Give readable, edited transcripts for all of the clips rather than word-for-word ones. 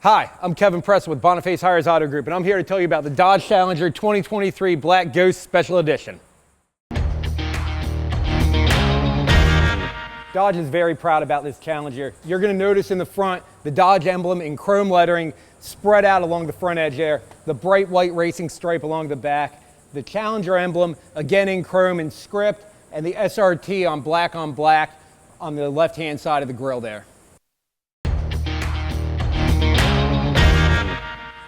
Hi, I'm Kevin Preston with Boniface Hiers Auto Group, and I'm here to tell you about the Dodge Challenger 2023 Black Ghost Special Edition. Dodge is very proud about this Challenger. You're going to notice in the front the Dodge emblem in chrome lettering spread out along the front edge there, the bright white racing stripe along the back, the Challenger emblem again in chrome and script, and the SRT on black on the left-hand side of the grille there.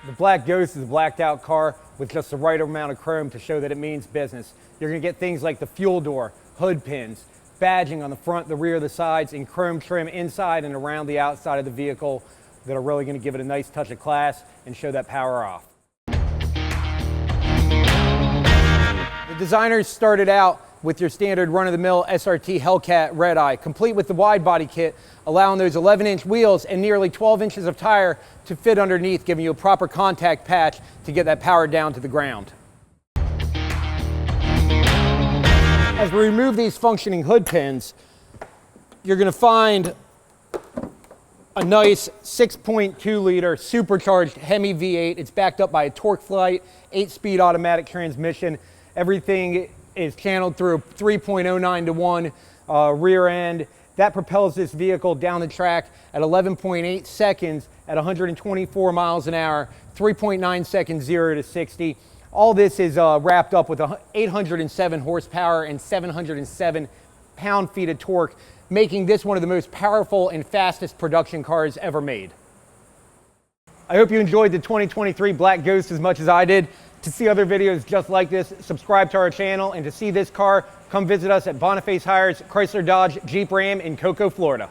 The Black Ghost is a blacked out car with just the right amount of chrome to show that it means business. You're going to get things like the fuel door, hood pins, badging on the front, the rear, the sides, and chrome trim inside and around the outside of the vehicle that are really going to give it a nice touch of class and show that power off. The designers started out with your standard run-of-the-mill SRT Hellcat Red Eye, complete with the wide body kit, allowing those 11-inch wheels and nearly 12 inches of tire to fit underneath, giving you a proper contact patch to get that power down to the ground. As we remove these functioning hood pins, you're going to find a nice 6.2 liter supercharged Hemi V8. It's backed up by a TorqueFlite 8-speed automatic transmission. Everything is channeled through a 3.09 to 1 rear end. That propels this vehicle down the track at 11.8 seconds at 124 miles an hour, 3.9 seconds 0 to 60. All this is wrapped up with 807 horsepower and 707 pound-feet of torque, making this one of the most powerful and fastest production cars ever made. I hope you enjoyed the 2023 Black Ghost as much as I did. To see other videos just like this, subscribe to our channel, and to see this car, come visit us at Boniface Hiers Chrysler Dodge Jeep Ram in Cocoa, Florida.